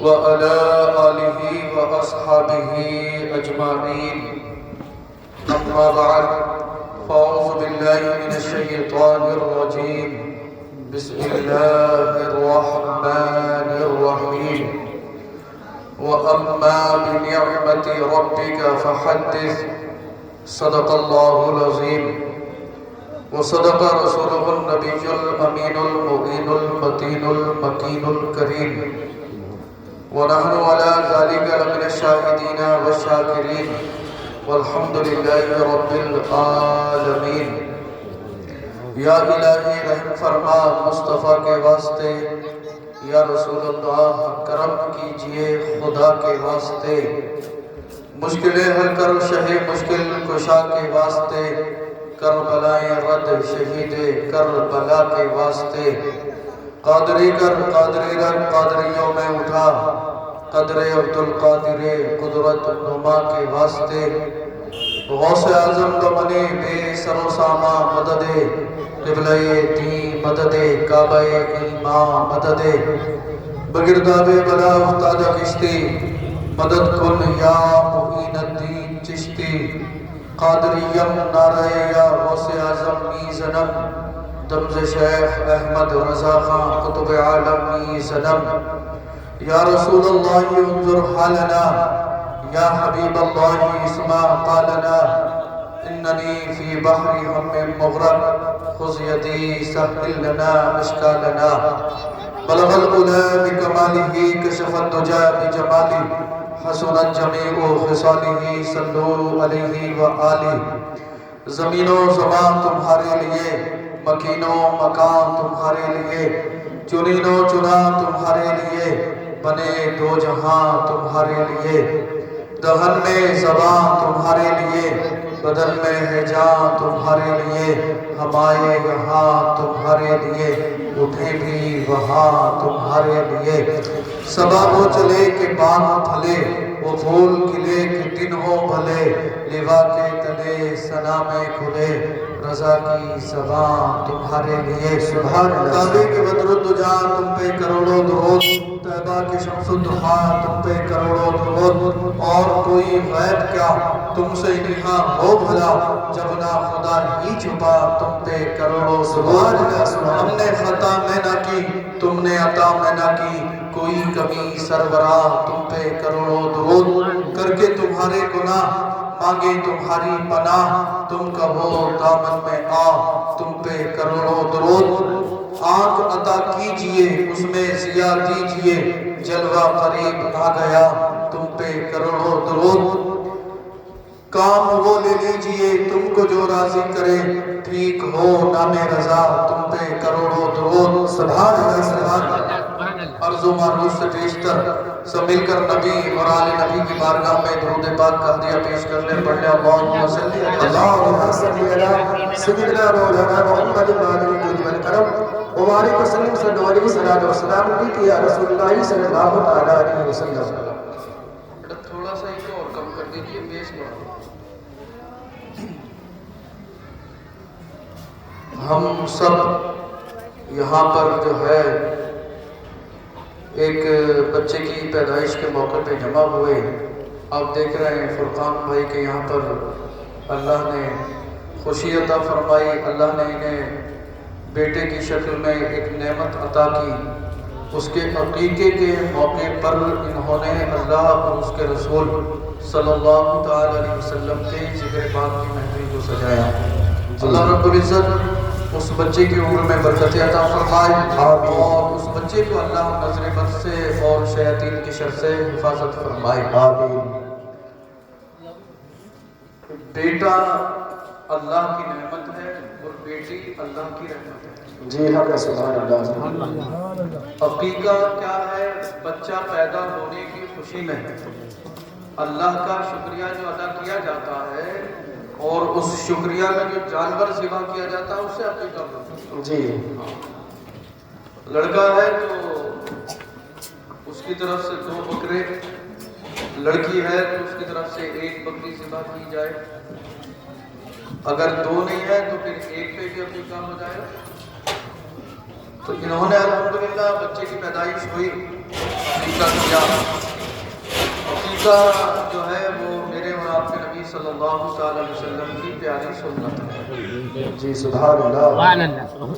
وعلى آله وأصحابه أجمعين. أما بعد، فأعوذ بالله من الشيطان الرجيم. بسم الله الرحمن الرحيم. وأما بنعمة ربك فحدث. صدق الله العظيم وصدق رسوله النبي الأمين المبين المتين المكين الكريم. ونحن على ذلك لمن الشاهدين والشاكرين والحمد لله رب العالمین. یا الہی رحم فرما مصطفیٰ کے واسطے، یا رسول اللہ کرم کیجئے خدا کے واسطے، مشکلیں حل کر شہ مشکل کشا کے واسطے، کربلائیں رد شہید کربلا کے واسطے، قادری کر قادری رنگ قادریوں میں اٹھا، قدر عبدالقادر قدرت نما کے واسطے، غوث اعظم دمنی بے سر و ساما مدد، قبلہ دین مدد، کعبہ ایمان مدد، بگرداب بلا افتاد کشتی، مدد کن یا معین الدین چشتی، قادریم نعرہ یا غوث اعظم می زنم، دمز شیخ احمد رضا خان قطب عالم می زنم. یا رسول اللہ انظر حالنا، یا حبیب اللہ اسمع قالنا، اننی فی بحر ہم مغرق، خذ یدی سہل لنا اشکالنا. بلغ العلا بکمالہ کشف الدجا بجمالہ، حسنت جمیع خصالہ صلو علیہ وآلہ. زمین و زمان تمہارے لیے، مکین و مکان تمہارے لیے، چنین و چنا تمہارے لیے، بنے دو جہاں تمہارے لیے. دہن میں زبان تمہارے لیے، بدن میں ہے جان تمہارے لیے. ہم آئے یہاں تمہارے لیے، اٹھے بھی وہاں تمہارے لیے. صبا وہ چلے کہ بان پھلے، وہ پھول کھلے کہ دن ہو بھلے. لوا کے تلے ثنا میں کھلے، رضا کی زبان تمہارے لیے. سبحان اللہ. کعبے کے بدر الدجا تم پہ کروڑوں درود، طیبہ کے شمس الضحا تم پہ کروڑوں درود. اور کوئی غیب کیا تم سے نہاں ہو بھلا، جب نہ خدا ہی چھپا تم پہ کروڑوں درود. ہم نے خطا میں نہ کی، تم نے عطا میں نہ کی، کوئی کمی سربراہ تم پہ کروڑوں درود. کر کے تمہارے گناہ مانگے تمہاری پناہ، تم کہو دامن میں آ تم پہ کروڑوں درود. آنکھ عطا کیجئے اس میں ضیا دیجئے، جلوہ قریب آ گیا تم پہ کروڑوں درود. کام وہ لے لیجئے تم کو جو راضی کرے، ٹھیک ہو نام رضا تم پہ کروڑوں درود. سبحان اللہ. سبحان اللہ. عرض و معروض سے بیشتر سب مل کر نبی اور آل نبی کی بارگاہ میں درود پاک کا ہدیہ پیش کر لیں. پڑھ لیں اللہم صلی علی سیدنا مولانا محمد کرم وبارک وسلم صلی اللہ علیہ وسلم یا رسول اللہ صلی اللہ علیہ وسلم. تھوڑا سا ایک اور کم کر دیجئے، بیس بڑھا. ہم سب یہاں پر جو ہے ایک بچے کی پیدائش کے موقع پہ جمع ہوئے. آپ دیکھ رہے ہیں فرقان بھائی کے یہاں پر اللہ نے خوشی عطا فرمائی. اللہ نے انہیں بیٹے کی شکل میں ایک نعمت عطا کی. اس کے عقیقے کے موقع پر انہوں نے اللہ اور اس کے رسول صلی اللہ تعالی علیہ وسلم کے ذکر پاک کی محفل کو سجایا. اللہ رب العزت اس بچے کی عمر میں برکت عطا فرمائے، اور اس بچے کو اللہ نظر بد سے اور شیاطین کی شر سے حفاظت فرمائے. آمین. بیٹا اللہ کی نعمت ہے اور بیٹی اللہ کی رحمت ہے. جی ہاں. سبحان اللہ. عقیقہ کیا ہے؟ بچہ پیدا ہونے کی خوشی میں اللہ کا شکریہ جو ادا کیا جاتا ہے، اور اس شکریہ میں جو جانور ذبح کیا جاتا ہے اسے عقیقہ بولتے ہیں. جی. لڑکا ہے تو اس کی طرف سے 2 بکرے، لڑکی ہے تو اس کی طرف سے 1 بکری ذبح کی جائے. اگر 2 نہیں ہے تو پھر 1 پہ بھی عقیقہ ہو جائے. تو انہوں نے الحمدللہ بچے کی پیدائش ہوئی، عقیقہ کیا۔ عقیقہ جو ہے وہ میرے اور آپ کے نبی صلی اللہ علیہ وسلم کی پیاری سنت ہے۔ جی سبحان اللہ۔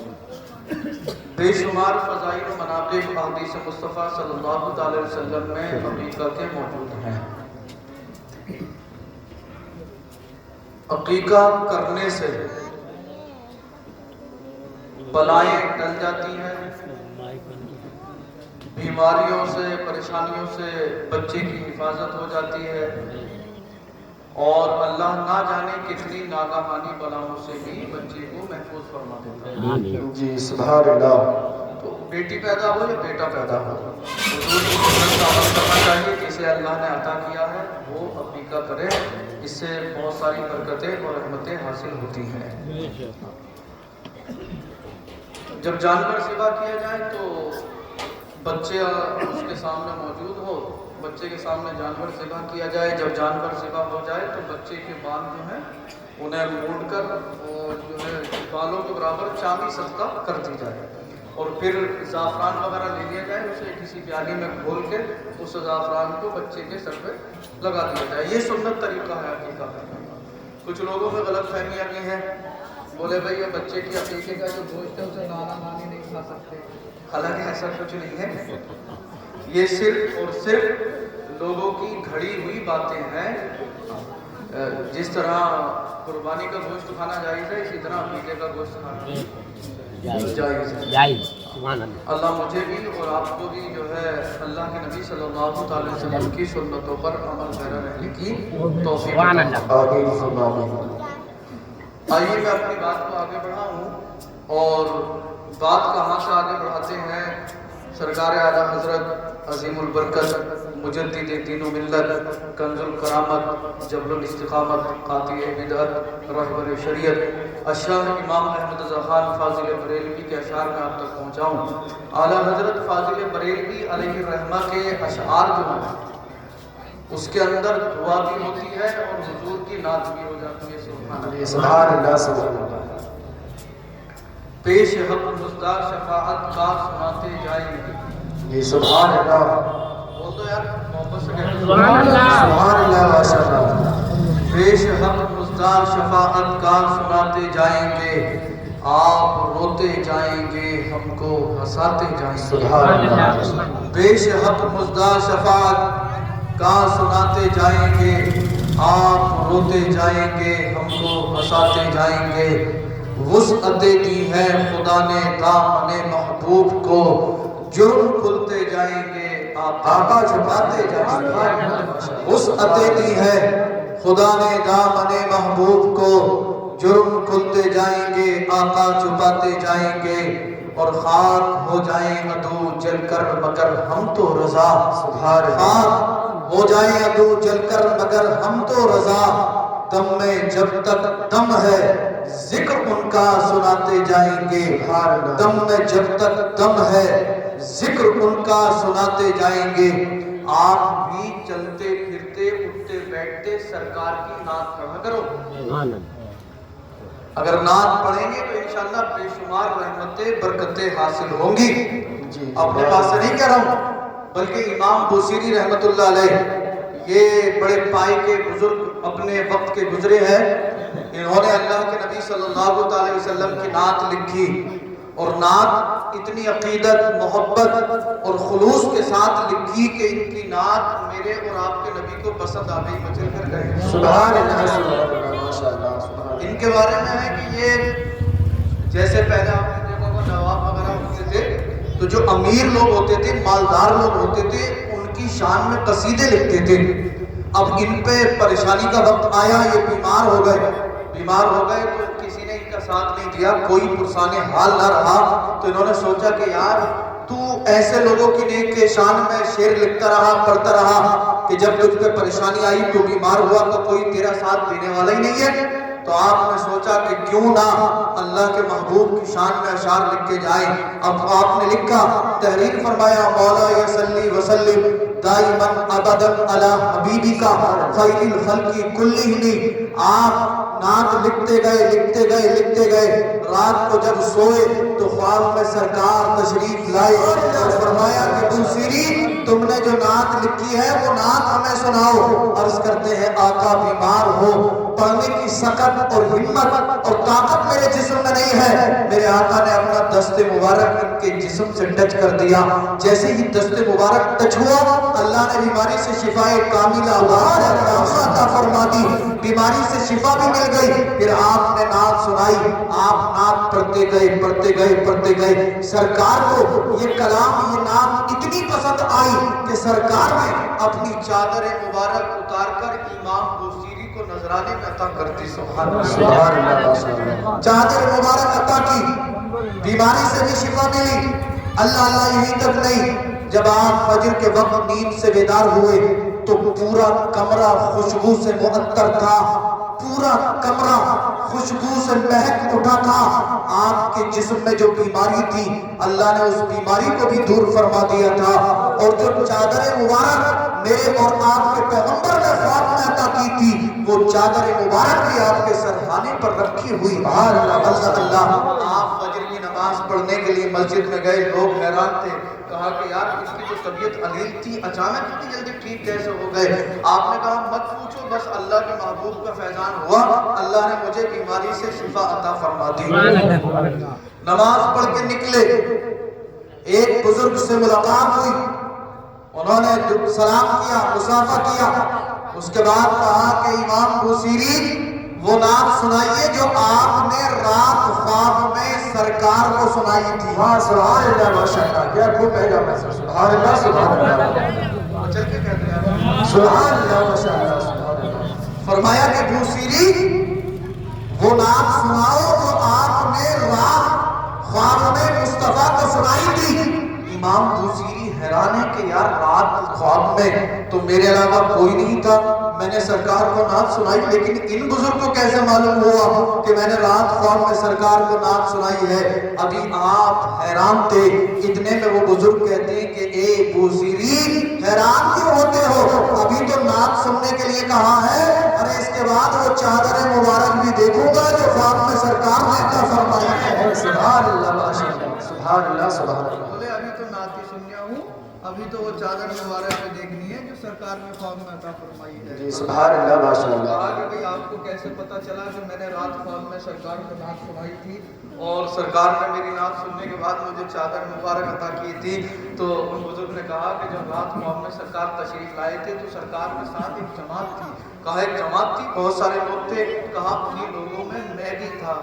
بے شمار فضائل و مناقب احادیث مصطفیٰ صلی اللہ علیہ وسلم میں عقیقہ کے موجود ہیں۔ عقیقہ کرنے سے بلائیں ٹل جاتی ہیں، بیماریوں سے پریشانیوں سے بچے کی حفاظت ہو جاتی ہے، اور اللہ نہ جانے کتنی ناگہانی بلاؤں سے بھی بچے کو محفوظ فرما دیتا ہے۔ جی سبحان اللہ۔ تو بیٹی پیدا ہو یا بیٹا پیدا ہو، حضور کی سنت کا عمل کرنا چاہیے۔ جسے اللہ نے عطا کیا ہے وہ عقیقہ کرے، اس سے بہت ساری برکتیں اور رحمتیں حاصل ہوتی ہیں۔ جب جانور ذبح کیا جائے تو بچے اس کے سامنے موجود ہو، بچے کے سامنے جانور ذبح کیا جائے۔ جب جانور ذبح ہو جائے تو بچے کے بال جو ہیں انہیں مونڈ کر اور جو ہے بالوں کے برابر چاندی صدقہ کر دی جائے، اور پھر زعفران وغیرہ لے لیا جائے، اسے کسی پیالی میں کھول کے اس زعفران کو بچے کے سر پہ لگا دیا جائے۔ یہ سنت طریقہ ہے عقیقہ کرنے کا۔ کچھ لوگوں میں غلط فہمیاں بھی ہیں، بولے بھائی یہ بچے کی عقیقے کا جو گوشت ہے اسے نانا نانی نہیں کھا سکتے، حالانکہ ایسا کچھ نہیں ہے۔ یہ صرف اور صرف لوگوں کی گھڑی ہوئی باتیں ہیں۔ جس طرح قربانی کا گوشت کھانا جائز ہے، اسی طرح عقیقے کا گوشت کھانا جائز ہے۔ اللہ مجھے بھی اور آپ کو بھی جو ہے اللہ کے نبی صلی اللہ علیہ وسلم کی سنتوں پر عمل پیرا رہنے کی توفیق عطا فرمائے۔ آئیے میں اپنی بات کو آگے بڑھاؤں، اور بات کہاں سے آگے بڑھاتے ہیں؟ سرکار اعلیٰ حضرت عظیم البرکت مجدد دین و ملت، کنز الکرامت، جبل الاستقامت، قاطع بدعت، رہبر شریعت الشاہ امام احمد رضا خان فاضل بریلوی کے اشعار میں آپ تک پہنچاؤں۔ اعلیٰ حضرت فاضل بریلوی علیہ الرحمہ کے اشعار جو ہیں اس کے اندر دعا بھی ہوتی ہے اور حضور کی نعت بھی ہو جاتی ہے۔ سبحان اللہ سبحان اللہ۔ پیش حق مزدار شفاعت کا سناتے جائیں گے۔ جی سبحان اللہ۔ بول دو یار محبت سے کہتے ہیں سبحان اللہ سبحان اللہ ماشاء اللہ۔ پیش حق مزدار شفاعت کا سناتے جائیں گے، آپ روتے جائیں گے ہم کو ہنساتے جائیں گے۔ سبحان اللہ۔ پیش حق مزدار شفاعت کا سناتے جائیں گے، آپ روتے جائیں گے ہم کو ہنساتے جائیں گے۔ وسعت دی ہے خدا نے دامن محبوب کو، جرم کھلتے جائیں گے آقا چھپاتے جائیں گے۔ وسعت دی ہے خدا نے دامن محبوب کو، جرم کھلتے جائیں گے آقا چھپاتے جائیں گے۔ اور خاک ہو جائیں عدو جل کر مگر ہم تو رضا۔ سبحان اللہ۔ خاک ہو جائیں عدو جل کر مگر ہم تو رضا، دم میں جب تک دم ہے ذکر ان کا سناتے جائیں گے۔ دم میں جب تک دم ہے ذکر ان کا سناتے جائیں گے۔ آپ بھی چلتے پھرتے اٹھتے بیٹھتے سرکار کی نعت پڑھا کرو۔ اگر نعت پڑھیں گے تو انشاءاللہ بے شمار رحمتیں برکتیں حاصل ہوں گی۔ اپنے پاس سے نہیں کہہ رہا ہوں، بلکہ امام بوصیری رحمت اللہ علیہ، یہ بڑے پائے کے بزرگ اپنے وقت کے گزرے ہیں، انہوں نے اللہ کے نبی صلی اللہ علیہ وسلم کی نعت لکھی، اور نعت اتنی عقیدت، محبت اور خلوص کے ساتھ لکھی کہ ان کی نعت میرے اور آپ کے نبی کو پسند آ گئی، مچل کر گئے۔ سبحان اللہ سبحان اللہ ماشاء اللہ۔ ان کے بارے میں ہے کہ یہ جیسے پہلے آپ نے دیکھا وہ نواب وغیرہ ہوتے تھے، تو جو امیر لوگ ہوتے تھے، مالدار لوگ ہوتے تھے، ان کی شان میں قصیدے لکھتے تھے۔ اب ان پہ پریشانی کا وقت آیا، یہ بیمار ہو گئے تو کسی نے ان کا ساتھ نہیں دیا، کوئی پرسان حال نہ رہا، تو انہوں نے سوچا کہ یار تو ایسے لوگوں کی نیک کے شان میں شعر لکھتا رہا، پڑھتا رہا کہ جب تجھ پہ پریشانی آئی تو بیمار ہوا تو کوئی تیرا ساتھ دینے والا ہی نہیں ہے، تو آپ نے سوچا کہ کیوں نہ اللہ کے محبوب کی شان میں اشعار لکھ کے جائیں۔ اب آپ نے لکھا، تحریر فرمایا، مولا یا صلی وسلم دائما ابدا علی حبیبک خیر الخلق کلہم. آپ نعت لکھتے گئے. رات کو جب سوئے تو خواب میں سرکار تشریف لائے اور فرمایا کہ بوسیری تم نے جو نعت لکھی ہے وہ نعت ہمیں سناؤ. عرض کرتے ہیں آقا بیمار ہو, پڑھنے کی سکت اور ہمت اور طاقت میرے جسم میں نہیں ہے. میرے آقا نے اپنا دست مبارک ان کے جسم سے ٹچ کر دیا. جیسے ہی دست مبارک ٹچ ہوا اللہ نے بیماری سے شفائے کاملہ عطا فرما دی. بیماری سے شفا بھی مل گئی. پھر آپ نے نعت سنائی. آپ نعت پڑھتے گئے. سرکار کو یہ کلام یہ نعت اتنی پسند آئی کہ سرکار نے اپنی چادر مبارک اتار کر امام بوسیری کو نذرانے میں عطا کر دی. سبحان اللہ. چادر مبارک عطا کی, بیماری سے بھی شفا ملی. اللہ یہی تک نہیں, جب آپ فجر کے وقت نیند سے بیدار ہوئے تو پورا کمرہ خوشبو سے معطر تھا. پورا کمرہ خوشبو سے مہک اٹھا تھا. آپ کے جسم میں جو بیماری تھی اللہ نے اس بیماری کو بھی دور فرما دیا تھا. اور جو چادر مبارک میرے اور آپ کے پیغمبر نے خواب میں عطا کی تھی وہ چادر مبارک بھی آپ کے سرحانے پر رکھی ہوئی. اللہ. آپ فجر کی نماز پڑھنے کے لیے مسجد میں گئے. لوگ حیران تھے. کہا کہ یار اس کی جو طبیعت علیل تھی اچانک اتنی جلدی ٹھیک کیسے ہو گئے؟ آپ نے کہا مت پوچھو, بس اللہ کے محبوب کا فیضان ہوا. اللہ نے مجھے بیماری سے شفا عطا فرما دی. نماز پڑھ کے نکلے, ایک بزرگ سے ملاقات ہوئی. انہوں نے سلام کیا, مصافحہ کیا. اس کے بعد کہا کہ امام بوسیری وہ نعت سنائیے جو آپ نے رات خواب میں سرکار کو سنائی تھی. ہاں سبحان اللہ ماشاءاللہ, کیا خوب ہے جا میں سبحان اللہ چل کے کہتے ہیں سبحان اللہ ماشاءاللہ سبحان اللہ. فرمایا کہ بوسیری وہ نعت سناؤ جو آپ نے رات خواب میں مصطفیٰ کو سنائی تھی. امام بوسیری حیران ہے کہ یار رات خواب میں تو میرے علاوہ کوئی نہیں تھا, میں نے سرکار کو نعت سنائی, لیکن ان بزرگ کو کیسے معلوم ہوا کہ میں نے رات خواب میں سرکار کو نعت سنائی ہے؟ ابھی آپ حیران تھے. اتنے میں وہ بزرگ کہتے ہیں کہ اے بوسیری حیران کیوں ہوتے ہو؟ ابھی تو نعت سننے کے لیے کہا ہے, ارے اس کے بعد وہ چادر مبارک بھی دیکھوں گا جو خواب میں سرکار نے عطا فرمائی ہے. سبحان اللہ ماشاءاللہ سبحان اللہ سبحان اللہ. بولے ابھی تو نعت ہی سنیا ہوں, ابھی تو وہ چادر مبارک میں دیکھنی ہے جو سرکار نے خواب میں عطا فرمائی ہے. جی سبحان اللہ ماشاءاللہ. کہا کہ بھئی آپ کو کیسے پتا چلا کہ میں نے رات خواب میں سرکار کو نعت سنائی تھی اور سرکار نے میری نعت سننے کے بعد مجھے چادر مبارک عطا کی تھی؟ تو ان بزرگ نے کہا کہ جب رات خواب میں سرکار تشریف لائے تھے تو سرکار کے ساتھ ایک جماعت تھی. کہا ایک جماعت تھی, بہت سارے لوگ تھے. کہا انہیں لوگوں میں میں بھی تھا.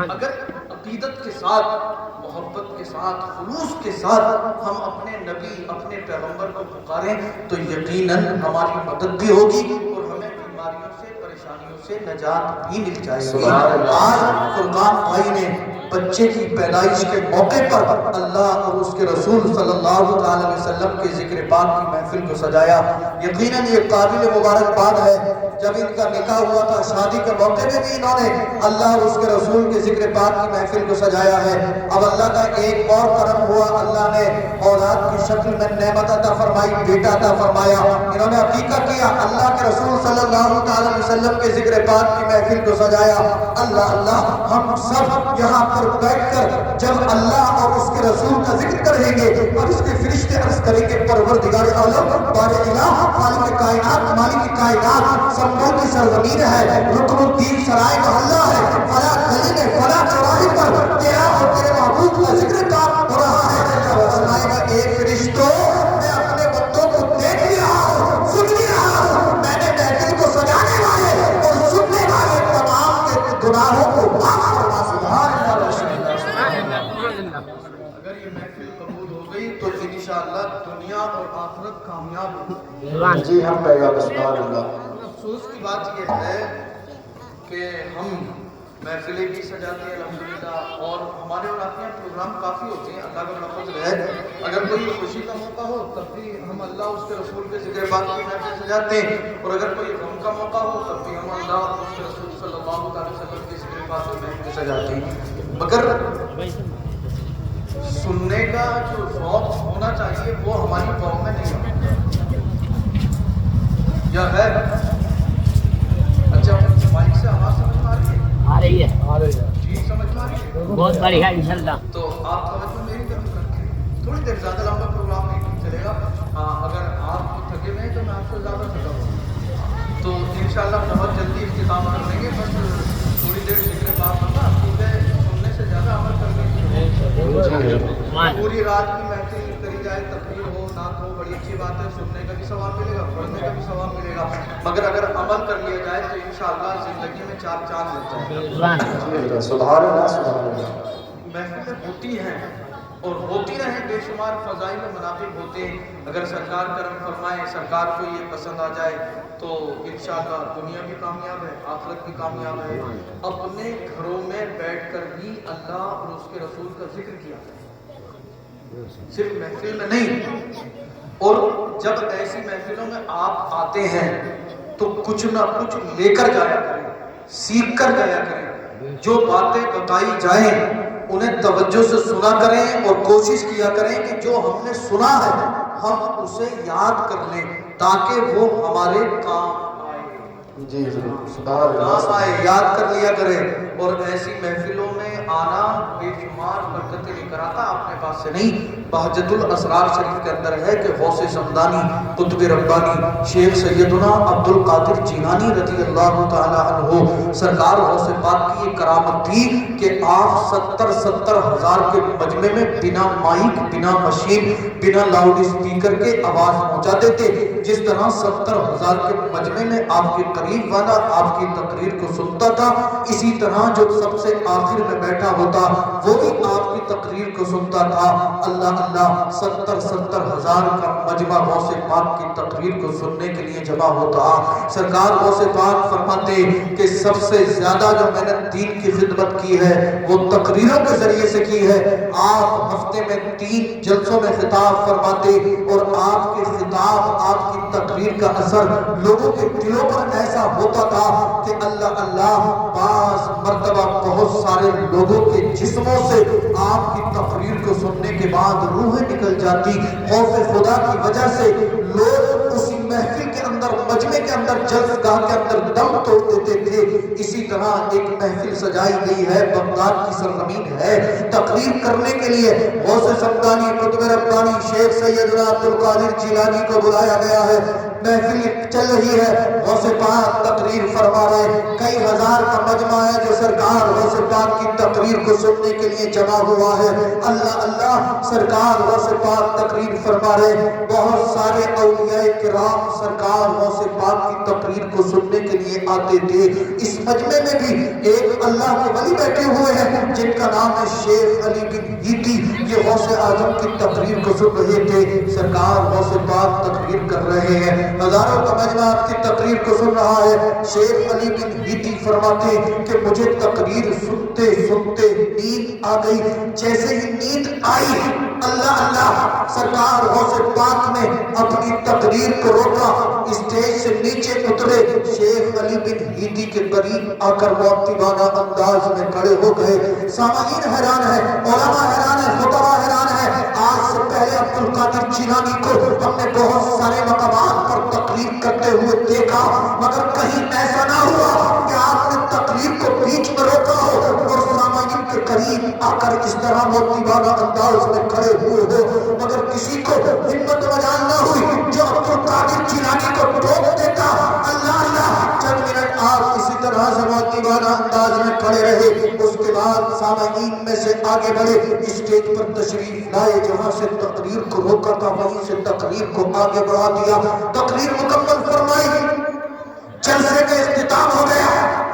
اگر عقیدت کے ساتھ, محبت کے ساتھ, خلوص کے ساتھ ہم اپنے نبی اپنے پیغمبر کو پکاریں تو یقیناً ہماری مدد بھی ہوگی اور ہمیں بیماریوں سے پریشانیوں سے نجات بھی مل جائے گی. آج فرقان بھائی نے بچے کی پیدائش کے موقع پر اللہ اور اس کے رسول صلی اللہ علیہ وسلم کے ذکر پاک کی محفل کو سجایا. یقیناً یہ قابل مبارکباد ہے. جب ان کا نکاح ہوا تھا شادی کے موقع میں بھی انہوں نے اللہ اور اس کے رسول کے ذکر پاک کی محفل کو سجایا ہے. اب اللہ کا ایک اور کرم ہوا, اللہ نے اولاد کی شکل میں نعمت عطا فرمائی, بیٹا عطا فرمایا. انہوں نے عقیقہ کیا, اللہ کے رسول صلی اللہ علیہ وسلم کے ذکر پاک کی محفل کو سجایا. اللہ اللہ, ہم سب یہاں پر بیٹھ کر جب اللہ اور اس کے رسول کا ذکر کریں گے اور اس کے فرشتے عرض کریں گے پروردگار عالم بار الہ خالق کائنات مالک کائنات سمجھو کی سرزمین ہے, رکن الدین سرائے محلہ ہے, فلا گلی میں فلا چوراہے پر تیرا اور تیرے محبوب کا ذکر کام ہو رہا ہے. فرمائے گا اے فرشتوں, میں اپنے بندوں کو دیکھ بھی رہا ہوں, سن بھی رہا ہوں. میں نے محفل کو سجانے والے اور سننے والے تمام کے گناہوں کو معاف فرما. سبحان اللہ. اگر یہ محفل قبول ہو گئی تو انشاءاللہ دنیا اور آخرت کامیاب ہوگی. جی ہم پیغام سبحان اللہ. افسوس کی بات یہ ہے کہ ہم محفلیں بھی سجاتے ہیں الحمدللہ اور ہمارے اور آپ کے یہاں پروگرام کافی ہوتے ہیں, اللہ کا بڑا فضل ہے. اگر کوئی خوشی کا موقع ہو تب بھی ہم اللہ اس کے رسول کے ذکر پاک کی محفل سجاتے ہیں, اور اگر کوئی غم کا موقع ہو تب بھی ہم اللہ اور اس کے رسول صلی اللہ علیہ وسلم کے ذکر پاک کی محفل سجاتے ہیں. مگر سننے کا جو ذوق ہونا چاہیے وہ ہماری قوم میں نہیں ہوتا یا ہے؟ اچھا مائک سے آواز سمجھ میں آ رہی ہے؟ آ رہی ہے جی سمجھ میں آ رہی ہے؟ بہت بڑھیا انشاءاللہ. تو آپ توجہ میری طرف رکھیں، تھوڑی دیر زیادہ لمبا پروگرام نہیں چلے گا. اگر آپ تھکے ہوئے ہیں تو میں آپ سے زیادہ تھکا ہوں تو انشاءاللہ بہت جلدی اختتام کر لیں گے. بس تھوڑی دیر ذکر پاک ہوگا، کیونکہ سننے سے زیادہ عمل کرنے کی پوری رات کی محفل کری جائے، تقریر ہو، نعت ہو، بڑی اچھی بات ہے، سننے کا بھی ثواب ملے گا، پڑھنے کا بھی ثواب ملے گا، مگر اگر عمل کر لیا جائے تو انشاءاللہ زندگی میں چار چاند لگ جائے گا. سبحان اللہ سبحان اللہ. محفلیں ہوتی ہیں اور ہوتی رہیں، بے شمار فضائل و مناقب ہوتے ہیں. اگر سرکار کرم فرمائے، سرکار کو یہ پسند آ جائے تو انشاءاللہ دنیا بھی کامیاب ہے، آخرت بھی کامیاب ہے. اپنے گھروں میں بیٹھ کر بھی اللہ اور اس کے رسول کا ذکر کیا جائے، صرف محفل میں نہیں. اور جب ایسی محفلوں میں آپ آتے ہیں تو کچھ نہ کچھ لے کر جایا کریں، سیکھ کر جایا کریں. جو باتیں بتائی جائیں انہیں توجہ سے سنا کریں اور کوشش کیا کریں کہ جو ہم نے سنا ہے ہم اسے یاد کر لیں تاکہ وہ ہمارے کام جی ضرور سبحان اللہ. کام آئے. یاد کر لیا کریں. اور ایسی محفلوں میں آنا بے شمار برکتیں لے کر آتا. اپنے پاس سے نہیں، بہجت الاسرار شریف کے اندر ہے کہ غوث سمدانی قطب ربانی شیخ سیدنا عبد القادر جیلانی رضی اللہ تعالی عنہ سرکار غوث پاک کی یہ کرامت تھی کہ آپ 70 ہزار کے مجمع میں بنا مائک، بنا مشین، بنا لاؤڈ اسپیکر کے آواز پہنچاتے تھے. جس طرح 70 ہزار کے مجمع میں آپ کے قریب والا آپ کی تقریر کو سنتا تھا، اسی طرح جو سب سے آخر میں بیٹھا ہوتا وہ بھی آپ کی تقریر کو سنتا تھا. اللہ اللہ 70 ہزار کا مجمع غوث پاک کی تقریر کو سننے کے لیے جمع ہوتا. سرکار غوث پاک فرماتے کہ سب سے زیادہ جو میں نے دین کی خدمت کی ہے وہ تقریروں کے ذریعے سے کی ہے. آپ ہفتے میں 3 جلسوں میں خطاب فرماتے اور آپ کے خطاب، آپ کی تقریر کا اثر لوگوں کے دلوں پر ایسا ہوتا تھا کہ اللہ اللہ بعض مرتبہ بہت سارے لوگوں کے جسموں سے آپ کی تقریر کو سننے کے بعد روحیں نکل جاتی. خوف خدا کی وجہ سے لوگ اسی محفل کے اندر، مجمع کے اندر، جلسگاہ کے اندر دم توڑ دیتے تھے. اسی طرح ایک محفل سجائی گئی ہے، بغداد کی سرزمین ہے، تقریر کرنے کے لیے غوث سمدانی قطب ربانی شیخ سیدنا عبد القادر جیلانی کو بلایا گیا ہے. محفل چل رہی ہے، غوث پاک تقریر فرما رہے. کئی ہزار کا مجمع ہے جو سرکار غوث پاک کی تقریر کو سننے کے لیے جمع ہوا ہے. اللہ اللہ سرکار غوث پاک تقریر فرما رہے. بہت سارے اولیاء کرام سرکار غوث پاک کی تقریر کو سننے کے لیے آتے تھے. اس مجمع میں بھی ایک اللہ کے ولی بیٹھے ہوئے ہیں جن کا نام ہے شیخ علی بن ہیتی. یہ غوث اعظم کی تقریر کو سن رہے تھے. سرکار غوث پاک تقریر کر رہے ہیں، ہزاروں کا مجمع آپ کی تقریر کو سن رہا ہے. شیخ علی بن ہیتی فرماتے کہ مجھے تقریر سنتے سنتے نیند آ گئی. جیسے ہی نیند آئی اللہ اللہ سرکار غوث پاک نے اپنی تقریر کو روکا، اسٹیج سے نیچے اترے، شیخ علی بن ہیتی کے قریب آ کر مؤدبانہ انداز میں کھڑے ہو گئے. سامعین حیران ہے، علماء حیران ہے، خطباء حیران ہے. آج سے پہلے عبد القادر جیلانی کو ہم نے بہت سارے مقامات پر تقریر کرتے ہوئے دیکھا، مگر کہیں ایسا نہ ہوا کہ آپ نے تقریر کو بیچ میں روکا ہو اور سامعین کے قریب آ کر اس طرح مؤدبانہ انداز میں کھڑے ہوئے ہو. مگر کسی کو ہمت مجال نہ ہوئی جو عبد القادر جیلانی کو روک دیتا. اللہ اللہ چند منٹ آپ اسی طرح سے مؤدبانہ انداز میں کھڑے رہے. اس کے بعد سامعین میں سے آگے بڑھے، اسٹیج پر تشریف لائے. جہاں سے تقریر کو روکا تھا وہیں سے تقریر کو آگے بڑھا دیا. تقریر مکمل فرمائی، جلسے کا اختتام ہو گیا.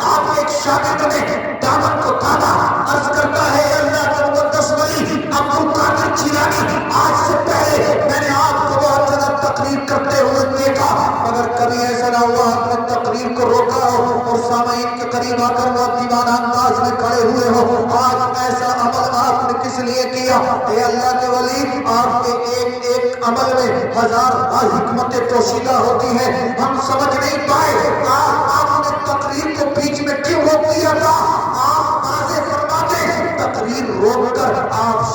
آپ ایک شاگرد نے دعوت کو دادا عرض کرتا ہے اللہ کے مقدس ولی عبد القادر جیلانی، آج سے پہلے میں نے آپ کو بہت زیادہ تقریر کرتے ہوئے دیکھا، مگر کبھی ایسا نہ ہوا آپ نے تقریر کو روکا ہو اور سامعین کے قریب آ کر مؤدبانہ انداز میں کھڑے ہوئے ہو. آج ایسا عمل آپ نے کس لیے کیا؟ اے اللہ کے ولی، آپ کے ایک ایک عمل میں ہزار حکمتیں پوشیدہ ہوتی ہیں، ہم سمجھ نہیں پائے. آپ نے تقریر کو بیچ میں کیوں روک دیا تھا؟ آپ واضح فرماتے تقریر روک کر آپ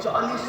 40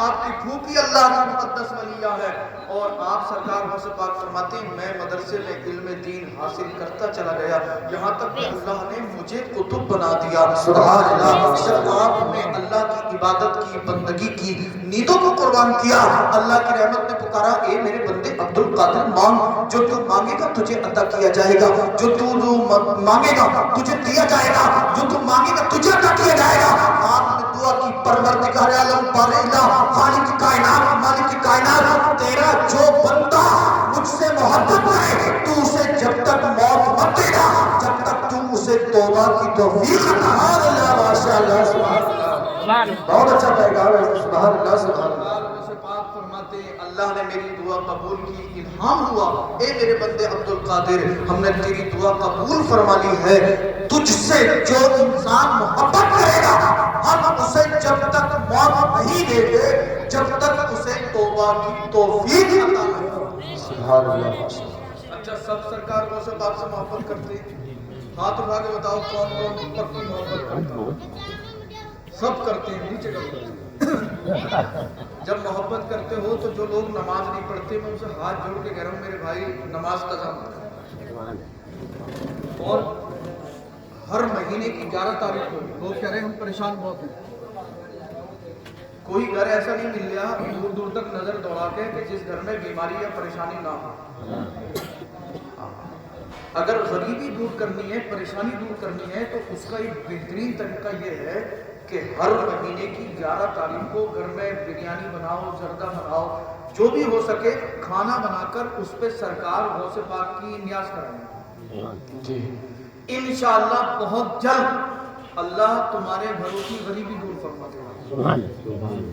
آپ کی پھوپھی اللہ کی مقدس ولیہ ہے، اور آپ سرکار غوث پاک فرماتے ہیں میں مدرسے میں علم دین حاصل کرتا چلا گیا، یہاں تک کہ اللہ نے مجھے کتب بنا دیا۔ سبحان اللہ۔ جب آپ نے اللہ کی عبادت کی، بندگی کی، نیندوں کو قربان کیا، اللہ کی رحمت نے پکارا اے میرے بندے عبد القادر مانگ، جو تو مانگے گا تجھے عطا کیا جائے گا، جو تو مانگے گا تجھے دیا جائے گا، جو تو مانگے گا تجھے عطا کیا جائے گا۔ آپ نے دعا کی پروردگار عالم بار الہ خالق کائنات مالک کائنات، تیرا جو بندہ مجھ سے محبت کرے تو اسے جب تک موت مت دے گا جب تک تو اسے توبہ کی توفیق عطا۔ سبحان اللہ ماشاء اللہ سبحان اللہ، بہت اچھا پیغام ہے، سبحان اللہ سبحان اللہ۔ پاک فرماتے ہیں اللہ نے میری دعا قبول کی، الہام ہوا اے میرے بندے عبد القادر ہم نے تیری دعا قبول فرما لی ہے، تجھ سے جو انسان محبت کرے گا ہم اسے جب تک موت نہیں دیں گے جب تک اسے توبہ کی توفیق عطا کرے۔ سبحان اللہ۔ اچھا سب سرکار کو سے پاک سے محبت کرتے ہیں؟ ہاتھ اٹھا کے بتاؤ کون کون پکی محبت کرتا ہے؟ سب کرتے ہیں، نیچے کرتے ہیں۔ جب محبت کرتے ہو تو جو لوگ نماز نہیں پڑھتے میں ان سے ہاتھ جوڑ کے کہہ رہا ہوں میرے بھائی نماز قضا مت، اور ہر مہینے کی 11 تاریخ کو لوگ کہہ رہے ہیں ہم پریشان بہت ہیں، کوئی گھر ایسا نہیں مل گیا دور دور تک نظر دوڑا کے کہ جس گھر میں بیماری یا پریشانی نہ ہو۔ اگر غریبی دور کرنی ہے، پریشانی دور کرنی ہے تو اس کا ایک بہترین طریقہ یہ ہے کہ ہر مہینے کی 11 تاریخ کو گھر میں بریانی بناؤ، زردہ بناؤ، جو بھی ہو سکے کھانا بنا کر اس پہ سرکار غوث پاک کی نیاز کریں جی، انشاءاللہ بہت جلد اللہ تمہارے گھروں کی غریبی دور فرما دے گا۔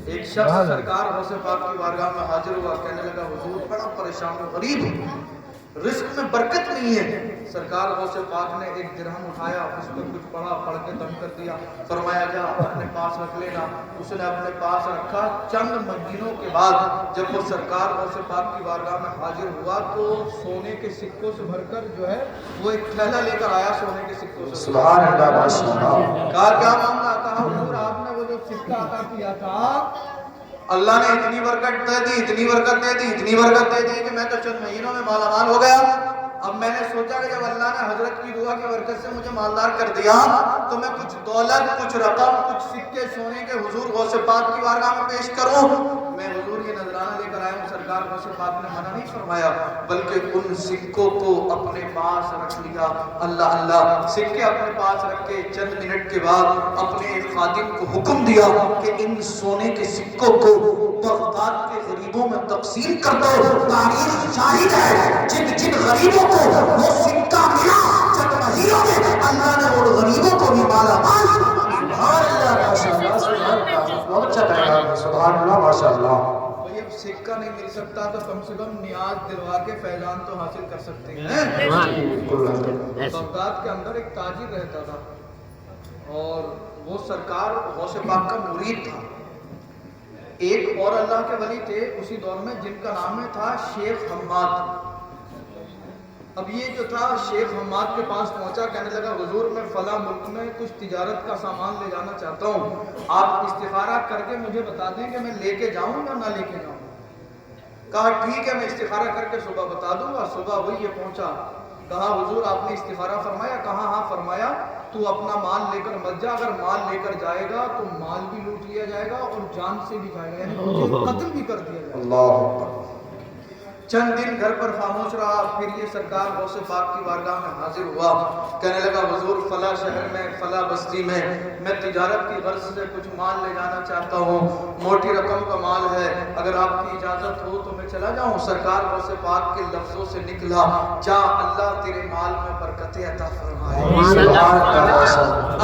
ایک شخص سرکار غوث پاک کی بارگاہ میں حاضر ہوا، کہنے لگا حضور بڑا پریشان ہوں، غریب ہوں، رزق میں برکت نہیں ہے۔ سرکار غوث پاک نے ایک درہم اٹھایا، اس میں کچھ پڑھا، پڑھ کے دم کر دیا، فرمایا جا اپنے پاس رکھ لینا۔ اس نے اپنے پاس رکھا، چند مہینوں کے بعد جب وہ سرکار غوث پاک کی بارگاہ میں حاضر ہوا تو سونے کے سکوں سے بھر کر جو ہے وہ ایک تھیلا لے کر آیا سونے کے سکوں سے۔ سبحان اللہ ماشاء اللہ۔ کہا کیا معاملہ؟ کہا حضور آپ نے وہ جو سکہ عطا کیا تھا اللہ نے اتنی برکت دے دی، اتنی برکت دے دی، اتنی برکت دے دی کہ میں تو چند مہینوں میں مالا مال ہو گیا۔ اب میں نے سوچا کہ جب اللہ نے حضرت کی دعا کی برکت سے مجھے مالدار کر دیا تو میں کچھ دولت، کچھ رقم، کچھ سکے سونے کے حضور غوث پاک کی بارگاہ میں پیش کروں۔ میں حضور یہ نذرانہ لے کر آیا ہوں، سرکار غوث پاک نے منع نہیں فرمایا بلکہ ان سکوں کو اپنے پاس رکھ لیا۔ اللہ اللہ، سکے اپنے پاس رکھ کے چند منٹ کے بعد اپنے ایک خادم کو حکم دیا کہ ان سونے کے سکوں کو بغداد کے غریبوں میں تقسیم کر دو۔ تاریخ شاہد ہے جن جن غریبوں کو وہ سکہ ملا چند مہینوں میں اللہ نے وہ غریبوں کو بھی مالا مال۔ سبحان اللہ ماشاء اللہ، سبحان اللہ، بہت اچھا پیغام ہے، سبحان اللہ ماشاء اللہ۔ بھئی اب سکہ نہیں مل سکتا تو کم سے کم نیاز دلوا کے فیضان تو حاصل کر سکتے ہیں۔ بغداد کے اندر ایک تاجر رہتا تھا اور وہ سرکار غوث پاک کا مرید تھا۔ ایک اور اللہ کے ولی تھے اسی دور میں جن کا نام تھا شیخ حماد۔ اب یہ جو تھا شیخ حماد کے پاس پہنچا، کہنے لگا حضور میں فلاں ملک میں کچھ تجارت کا سامان لے جانا چاہتا ہوں، آپ استخارہ کر کے مجھے بتا دیں کہ میں لے کے جاؤں یا نہ لے کے جاؤں۔ کہا ٹھیک ہے میں استخارہ کر کے صبح بتا دوں گا۔ صبح ہوئی یہ پہنچا، کہا حضور آپ نے استخارہ فرمایا؟ کہا ہاں فرمایا۔ تو اپنا مال لے کر مت جا، اگر مال لے کر جائے گا تو مال بھی لوٹ لیا جائے گا اور جان سے بھی جائے گا، یعنی مجھے قتل بھی کر دیا جائے گا۔ اللہ۔ چند دن گھر پر خاموش رہا، پھر یہ سرکار غوث پاک کی بارگاہ میں حاضر ہوا، کہنے لگا حضور فلاں شہر میں فلاں بستی میں میں تجارت کی غرض سے کچھ مال لے جانا چاہتا ہوں، موٹی رقم کا مال ہے، اگر آپ کی اجازت ہو تو میں چلا جاؤں۔ سرکار غوث پاک کے لفظوں سے نکلا جا اللہ تیرے مال میں برکتیں عطا فرمائے،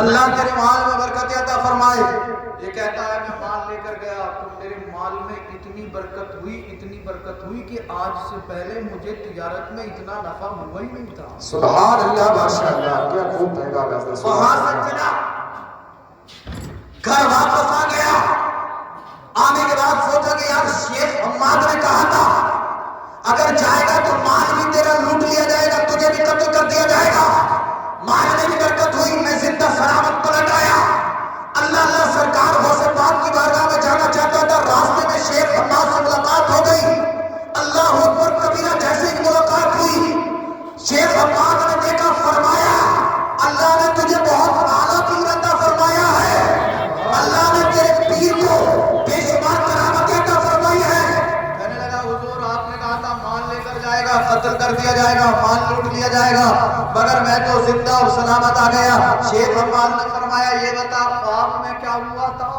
اللہ تیرے مال میں برکتیں عطا فرمائے۔ یہ کہتا ہے میں مال لے کر گیا تو میرے مال میں اتنی برکت ہوئی، اتنی برکت ہوئی کہ آج سے پہلے مجھے تجارت میں اتنا نفع ہوا ہی نہیں تھا۔ سبحان اللہ ماشاء اللہ، کیا خوب پیغام ہے۔ وہاں سے چلا گھر واپس آ گیا، آنے کے بعد سوچا کہ یار شیخ حماد نے کہا تھا اگر جائے گا تو مال بھی تیرا لوٹ لیا جائے گا، تجھے بھی قتل کر دیا جائے گا۔ مال میں بھی برکت ہوئی، میں زندہ سلامت پلٹ آیا۔ اللہ اللہ سرکار غوث پاک کی بارگاہ میں جانا چاہتا تھا، راستے میں قتل کر دیا جائے گا، مال لوٹ لیا جائے گا، مگر میں تو زندہ اور سلامت آ گیا۔ شیخ حماد نے فرمایا یہ بتا خواب میں کیا ہوا تھا؟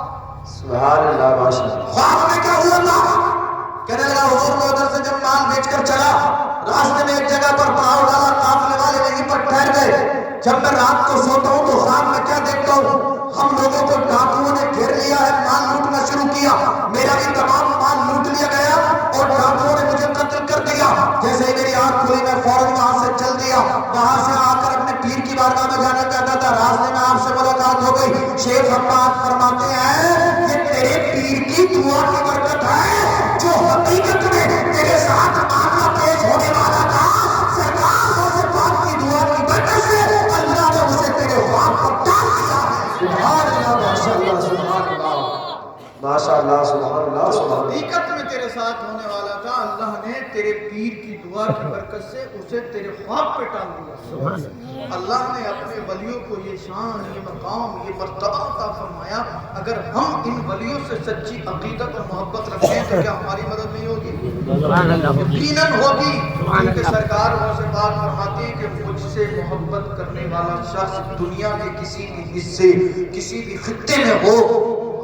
سبحان اللہ ماشاءاللہ۔ خواب میں کیا ہوا تھا؟ کہنے لگا حضور میں ادھر سے جب مال بیچ کر چلا، راستے میں ایک جگہ پر پاؤ ڈالا، قافلے والے وہیں پر ٹھہر گئے۔ جب میں رات کو سوتا ہوں تو خواب میں کیا دیکھتا ہوں؟ ہم لوگوں کو ڈاکوؤں نے گھیر لیا ہے، مال لوٹنا شروع کیا، میرا بھی تمام مال لوٹ لیا گیا اور ڈاکوؤں نے مجھے قتل کر دیا۔ جیسے ہی میری آنکھ کھلی میں فوراً وہاں سے چل دیا، وہاں سے آ کر اپنے پیر کی بارگاہ میں جانا چاہتا تھا، راستے میں آپ سے ملاقات ہو گئی۔ شیخ حماد فرماتے ہیں یہ تیرے پیر کی دعا کی برکت ہے جو حقیقت میں تیرے ساتھ معاملہ پیش ہونے والا تھا، سرکار غوث پاک کی دعا کی برکت سے اللہ نے اسے تیرے خواب پر ڈال دیا۔ سبحان اللہ ماشاءاللہ سبحان اللہ ماشاءاللہ سبحان اللہ سبحان اللہ۔ حقیقت میں تیرے ساتھ ہونے والا تھا، اللہ نے تیرے پیر کی دعا کی برکت سے اسے تیرے خواب پہ ٹال دیا۔ اللہ نے اپنے ولیوں کو یہ شان، یہ مقام، یہ مرتبہ عطا فرمایا۔ اگر ہم ان ولیوں سے سچی عقیدت اور محبت رکھتے ہیں تو کیا ہماری مدد نہیں ہوگی؟ یقیناً ہوگی، کیونکہ سرکار غوث پاک فرماتے ہیں کہ مجھ سے محبت کرنے والا شخص دنیا کے کسی بھی حصے، کسی بھی خطے میں ہو،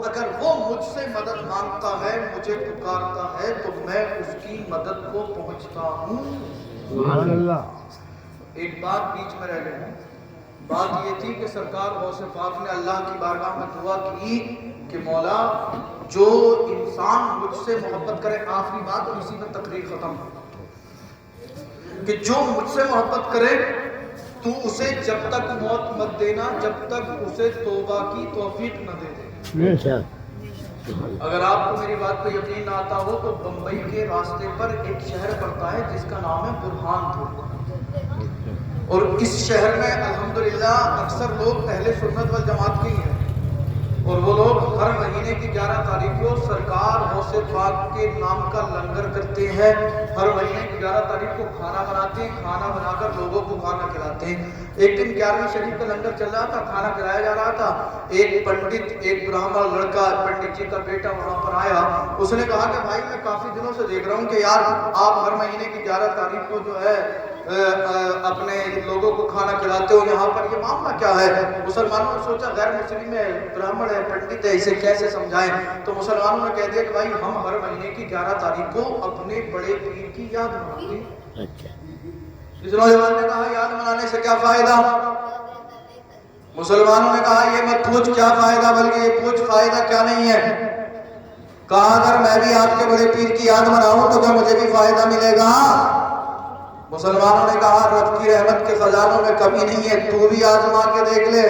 اگر وہ مجھ سے مدد مانگتا ہے، مجھے پکارتا ہے تو میں اس کی مدد کو پہنچتا ہوں۔ سبحان اللہ۔ ایک بات بیچ میں رہ گئی، بات یہ تھی کہ سرکار غوث پاک نے اللہ کی بارگاہ میں دعا کی کہ مولا جو انسان مجھ سے محبت کرے، آخری بات اور اسی میں تقریر ختم، کہ جو مجھ سے محبت کرے تو اسے جب تک موت مت دینا جب تک اسے توبہ کی توفیق نہ دے دے۔ اگر آپ کو میری بات پہ یقین نہ آتا ہو تو بمبئی کے راستے پر ایک شہر پڑتا ہے جس کا نام ہے برہان پور، اور اس شہر میں الحمدللہ اکثر لوگ اہل سنت والجماعت کے ہی ہیں، اور وہ لوگ ہر مہینے کی 11 تاریخ کو سرکار غوث پاک کے نام کا لنگر کرتے ہیں۔ ہر مہینے کی 11 تاریخ کو کھانا بناتے ہیں، کھانا بنا کر لوگوں کو کھانا کھلاتے ہیں۔ ایک دن 11ویں شریف کا لنگر چل رہا تھا، کھانا کھلایا جا رہا تھا، ایک پنڈت، ایک برہمن لڑکا، پنڈت جی کا بیٹا وہاں پر آیا۔ اس نے کہا کہ بھائی میں کافی دنوں سے دیکھ رہا ہوں کہ یار آپ ہر مہینے کی 11 تاریخ کو جو ہے اپنے لوگوں کو کھانا کھلاتے ہو، یہاں پر یہ معاملہ کیا ہے؟ مسلمانوں نے سوچا غیر مسلم ہے، برہمن ہے، پنڈت ہے، اسے کیسے سمجھائیں؟ تو مسلمانوں نے کہہ دیا کہ بھائی ہم ہر مہینے کی 11 تاریخ کو اپنے بڑے پیر کی یاد مناتے ہیں۔ اس نوجوان نے کہا یاد منانے سے کیا فائدہ؟ مسلمانوں نے کہا یہ مت پوچھ کیا فائدہ، بلکہ یہ پوچھ فائدہ کیا نہیں ہے۔ کہا اگر میں بھی آپ کے بڑے پیر کی یاد مناؤں تو کیا مجھے بھی فائدہ ملے گا؟ مسلمانوں نے کہا رب کی رحمت کے خزانوں میں کمی نہیں ہے، تو بھی آزما کے دیکھ لے۔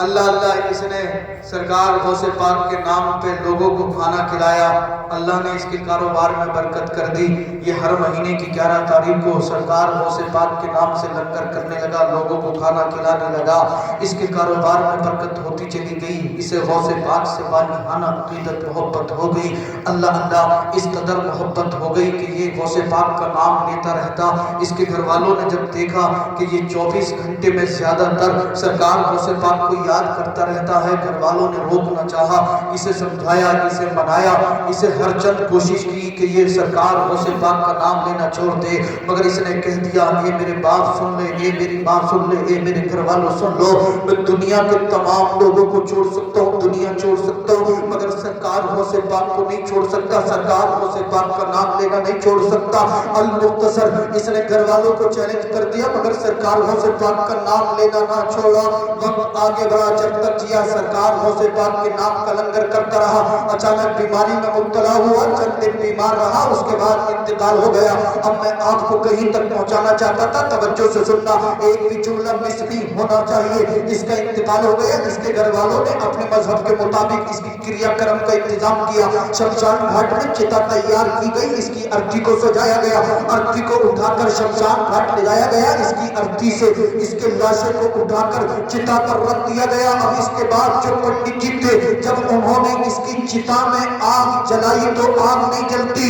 اللہ اللہ، اس نے سرکار غوث پاک کے نام پہ لوگوں کو کھانا کھلایا، اللہ نے اس کے کاروبار میں برکت کر دی۔ یہ ہر مہینے کی 11 تاریخ کو سرکار غوث پاک کے نام سے لنگر کرنے لگا، لوگوں کو کھانا کھلانے لگا، اس کے کاروبار میں برکت ہوتی چلی گئی، اسے غوث پاک سے بانہانہ عقیدت محبت ہو گئی۔ اللہ اللہ، اس قدر محبت ہو گئی کہ یہ غوث پاک کا نام لیتا رہتا۔ اس کے گھر والوں نے جب دیکھا کہ یہ 24 گھنٹے میں زیادہ تر سرکار غوث پاک کو یاد کرتا رہتا ہے، گھر والوں نے روکنا چاہا، اسے سمجھایا، اسے منایا، اسے ہر چند کوشش کی کہ یہ سرکار غوث پاک کا نام لینا چھوڑ دے، مگر اس نے کہہ دیا اے میرے باپ سن لے، اے میری ماں سن لے، اے میرے گھر والوں سن لو، میں دنیا کے تمام لوگوں کو چھوڑ سکتا ہوں، دنیا چھوڑ سکتا ہوں، مگر سرکار غوث پاک کو نہیں چھوڑ سکتا، سرکار غوث پاک کا نام لینا نہیں چھوڑ سکتا۔ المختصر، اس نے گھر والوں کو چیلنج کر دیا، مگر سرکار غوث پاک کا نام لینا نہ چھوڑا۔ وقت آگے بڑھا، جب تک جیا سرکار غوث پاک کے نام کا لنگر کرتا رہا، اچانک بیماری میں مبتلا ہوا، چند دن بیمار رہا، اس کے بعد انتقال ہو گیا۔ اب میں آپ کو کہیں تک پہنچانا چاہتا تھا، توجہ سے سننا، ایک بھی جملہ مس نہیں ہونا چاہیے۔ اس کا انتقال ہو گیا، اس کے گھر والوں نے اپنے مذہب کے مطابق اس کی کریا کرم کا انتظام کیا، شمشان گھاٹ میں چتا تیار کی گئی، اس کی ارتھی کو سجایا گیا، ارتھی کو اٹھا کر شمشان گھاٹ لے جایا گیا، اس کی ارتھی سے اس کے لاشے کو اٹھا کر چتا پر رکھ دیا گیا۔ اب اس کے بعد جو پنڈت جی تھے، جب انہوں نے اس کی چتا میں آگ جلائی تو آگ نہیں جلتی،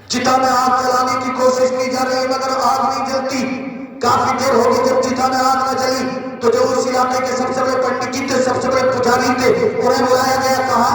چتا میں آگ جلانے کی کوشش کی جا رہی مگر آگ نہیں جلتی۔ کافی دیر ہو گئی، جب چتا میں آگ نہ جلی تو جو اس علاقے کے سب سے بڑے پنڈت جی تھے، سب سے بڑے پجاری تھے، انہیں بلایا گیا، کہا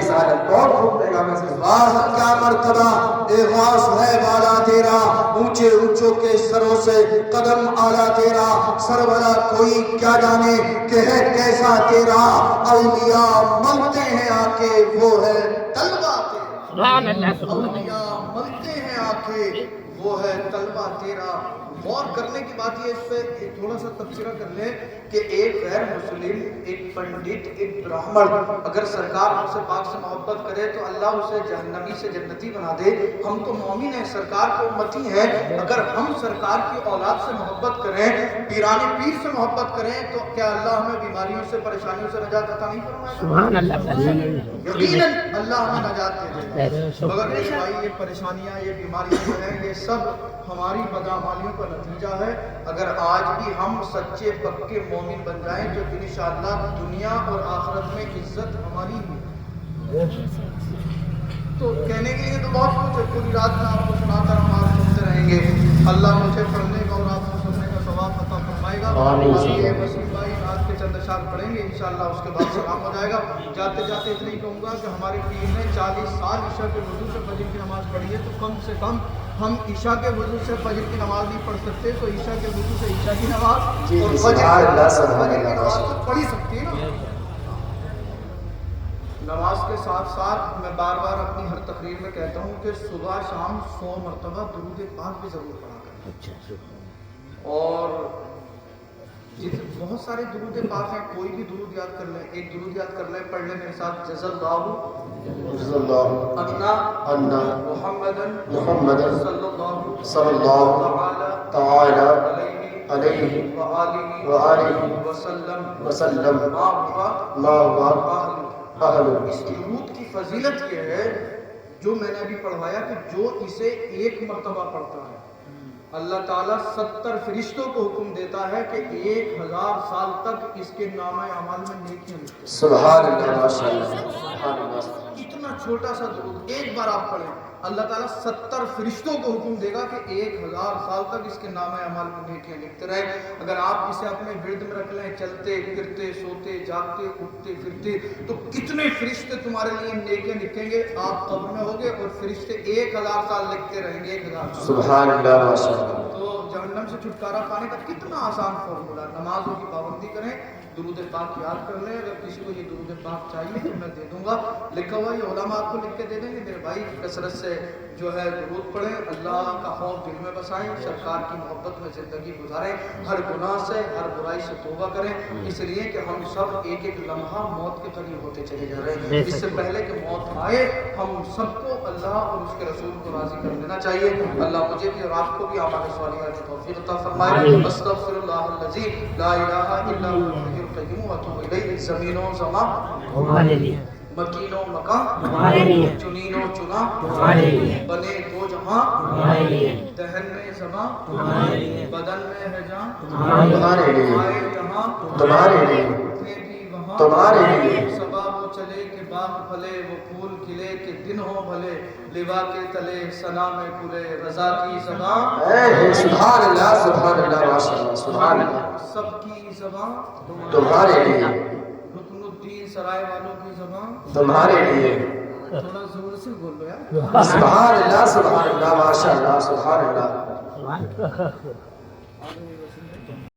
رسالت بہت خوب پیغام سے واہ کیا مرتبہ اے غوث ہے والا تیرا اونچے اونچوں کے سروں سے قدم آلہ تیرا سر والا کوئی کیا جانے کہ ہے کیسا تیرا اولیاء ملتے ہیں آ کے وہ ہے طلبہ تیرا اولیاء ملتے ہیں آ کے وہ ہے طلبہ تیرا غور کرنے کی بات یہ اس پہ تھوڑا سا تبصرہ کر لیں کہ ایک غیر مسلم ایک پنڈت ایک برہمن اگر سرکار ہم سے پاک سے محبت کرے تو اللہ اسے جہنمی سے جنتی بنا دے. ہم تو مومن ہیں سرکار کے امتی ہیں اگر ہم سرکار کی اولاد سے محبت کریں پیران پیر سے محبت کریں تو کیا اللہ ہمیں بیماریوں سے پریشانیوں سے نجات عطا نہیں فرمائے گا؟ سبحان اللہ. یقیناً اللہ ہمیں نجات دے دے گا. مگر میرے بھائی یہ پریشانیاں یہ بیماریاں جو ہیں یہ سب ہماری بدعمالیوں کا نتیجہ ہے. اگر آج بھی ہم سچے پکے مومن بن جائیں تو انشاءاللہ دنیا اور آخرت میں عزت ہماری ہے. تو کہنے کے لیے تو بہت کچھ ہے. پوری رات میں آپ کو سناتا ہم آپ سنتے رہیں گے. اللہ مجھے پڑھنے کا اور آپ کو سننے کا ثواب عطا فرمائے گا. یہ وسیم بھائی رات کے چند اشعار پڑھیں گے انشاءاللہ اس کے بعد سلام ہو جائے گا. جاتے جاتے اتنا ہی کہوں گا کہ ہمارے پیر نے 40 سال عشاء کے وضو سے فجر کی نماز پڑھی ہے تو کم سے کم ہم عشاء کے وضو سے فجر کی نماز نہیں پڑھ سکتے تو عشاء کے وضو سے عشاء کی نماز اور فجر کی نماز تو پڑھی سکتی ہے نا. نماز کے ساتھ ساتھ میں بار بار اپنی ہر تقریر میں کہتا ہوں کہ صبح شام 100 مرتبہ درود پاک بھی ضرور پڑھا کریں. اور بہت سارے درود پاک ہیں کوئی بھی درود یاد کر لیں. ایک درود یاد کر لیں پڑھ لیں میرے ساتھ. جزا اللہ انا محمد صلی اللہ تعالی علیہ وآلہ وسلم ما ہوا اہل. اس درود کی فضیلت یہ ہے جو میں نے ابھی پڑھوایا کہ جو اسے ایک مرتبہ پڑھتا ہے اللہ تعالیٰ 70 فرشتوں کو حکم دیتا ہے کہ 1000 سال تک اس کے نامہ اعمال میں نیکیاں لکھیں. سبحان اللہ ماشاءاللہ. اتنا چھوٹا سا درود ایک بار آپ پڑھیں اللہ تعالیٰ 70 فرشتوں کو حکم دے گا کہ 1000 سال تک اس کے نامہ اعمال میں نیکیاں لکھتے رہیں. اگر آپ اسے اپنے ورد میں رکھ لیں چلتے پھرتے سوتے جاگتے اٹھتے پھرتے تو کتنے فرشتے تمہارے لیے نیکیاں لکھیں گے. آپ قبر میں ہوگے اور فرشتے 1000 سال لکھتے رہیں گے. 1000 سال. سبحان اللہ ماشاءاللہ. تو جہنم سے چھٹکارا پانے کا کتنا آسان فارمولا. نمازوں کی پابندی کریں درود پاک یاد کر لیں. اگر کسی کو یہ درود پاک چاہیے تو میں دے دوں گا. لکھا ہوا یہ علماء آپ کو لکھ کے دے دیں گے. میرے بھائی کثرت سے جو ہے درود پڑھیں اللہ کا خوف دل میں بسائیں سرکار کی محبت میں زندگی گزاریں ہر گناہ سے ہر برائی سے توبہ کریں. اس لیے کہ ہم سب ایک ایک لمحہ موت کے قریب ہوتے چلے جا رہے ہیں. اس سے پہلے کہ موت آئے ہم سب کو اللہ اور اس کے رسول کو راضی کر دینا چاہیے. اللہ مجھے بھی اور آپ کو بھی اعمال صالحہ کی توفیق عطا فرمائے. استغفر اللہ الذی لا الہ الا هو الحی القیوم واتوب الیہ. زمین و زمان ہمارے لیے, مکین و مکان ہمارے لیے, چنین و چنا ہمارے لیے, بنے دو جہاں ہمارے لیے, دہن میں زباں ہمارے لیے, بدن میں ہے جان تمہارے لیے, آئے یہاں تمہارے لیے, اٹھے بھی وہاں تمہارے لیے. صبا وہ چلے کہ باغ پھلے وہ پھول کھلے کہ دن ہو بھلے لوا کے تلے ثنا میں کھلے رضا کی زبان. سبحان اللہ سبحان اللہ ماشاءاللہ. سبحان اللہ. سب کی زبان تمہارے لیے, رکن الدین سرائے والوں کی زبان تمہارے لیے. تھوڑا زور سے بولو یار. سبحان اللہ سبحان اللہ ماشاءاللہ. سبحان اللہ. سبحان اللہ.